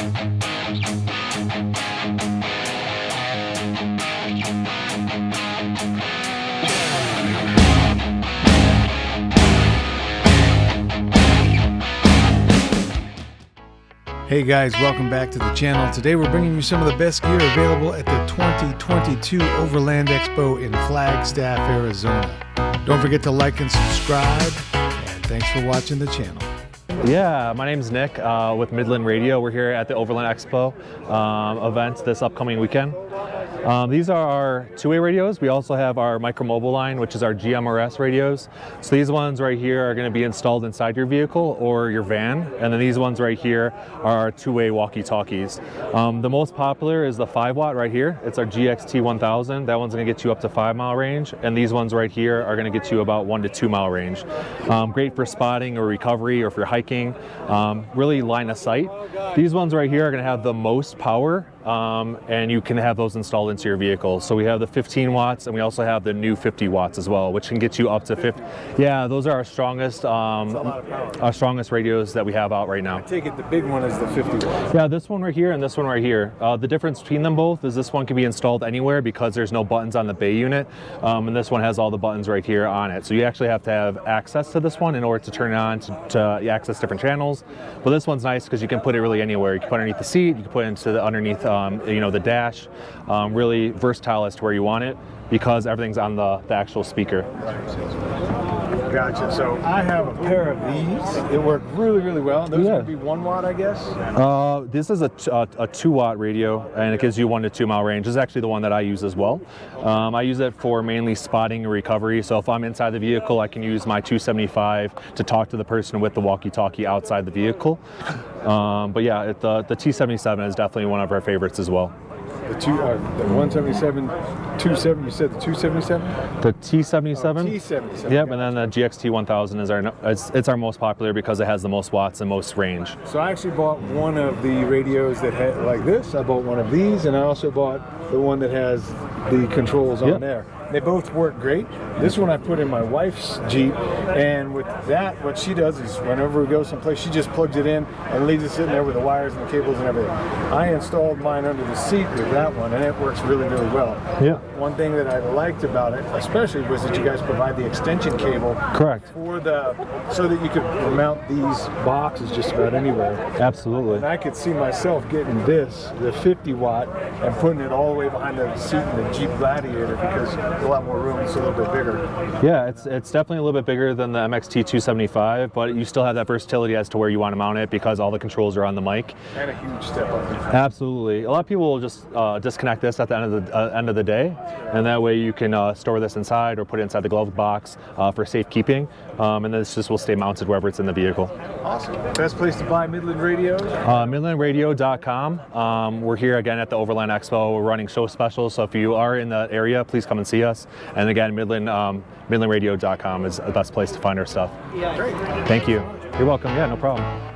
Hey guys, welcome back to the channel. Today we're bringing you some of the best gear available at the 2022 Overland Expo in Flagstaff, Arizona. Don't forget to like and subscribe, and thanks for watching the channel. Yeah, my name's Nick with MidLand Radio. We're here at the Overland Expo event this upcoming weekend. These are our two-way radios. We also have our MICROMOBILE line, which is our GMRS radios. So these ones right here are going to be installed inside your vehicle or your van, and then these ones right here are our two-way walkie-talkies. The most popular is the 5-watt right here. It's our GMRS. That one's going to get you up to 5-mile range, and these ones right here are going to get you about 1 to 2-mile range. Great for spotting or recovery or if you're hiking, really line of sight. These ones right here are going to have the most power, and you can have those installed into your vehicle. So we have the 15 watts and we also have the new 50 watts as well, which can get you up to 50. Yeah, those are our strongest radios that we have out right now. I take it the big one is the 50 watts. Yeah, this one right here and this one right here. The difference between them both is this one can be installed anywhere because there's no buttons on the bay unit, and this one has all the buttons right here on it. So you actually have to have access to this one in order to turn it on to access different channels. But this one's nice because you can put it really anywhere. You can put it underneath the seat, you can put it into the underneath the dash. Really versatile as to where you want it because everything's on the actual speaker. Gotcha. So I have a pair of these. It worked really well. Those would be 1 watt, I guess? This is a 2-watt radio, and it gives you 1 to 2-mile range. This is actually the one that I use as well. I use it for mainly spotting and recovery. So if I'm inside the vehicle, I can use my 275 to talk to the person with the walkie-talkie outside the vehicle. But yeah, the T77 is definitely one of our favorites as well. The 177, 27, you said the 277? The T77? Oh, T77. Yep, and then the GMRS is it's our most popular because it has the most watts and most range. So I actually bought one of the radios that had like this. I bought one of these, and I also bought the one that has the controls on there. They both work great. This one I put in my wife's Jeep, and with that, what she does is whenever we go someplace, she just plugs it in and leaves it sitting there with the wires and the cables and everything. I installed mine under the seat with that one, and it works really well. Yeah. One thing that I liked about it, especially, was that you guys provide the extension cable. Correct. So that you could mount these boxes just about anywhere. Absolutely. And I could see myself getting this, the 50 watt, and putting it all the way behind the seat in the Jeep Gladiator because a lot more room. It's a little bit bigger. Yeah, it's definitely a little bit bigger than the MXT575, but you still have that versatility as to where you want to mount it because all the controls are on the mic. And a huge step up. Absolutely. A lot of people will just disconnect this at the end of the day, and that way you can store this inside or put it inside the glove box for safekeeping, and this just will stay mounted wherever it's in the vehicle. Awesome. Best place to buy MidLand Radios? MidlandRadio.com. We're here again at the Overland Expo. We're running show specials, so if you are in the area, please come and see us. And again, MidlandRadio.com is the best place to find our stuff. Great. Thank you. You're welcome. Yeah, no problem.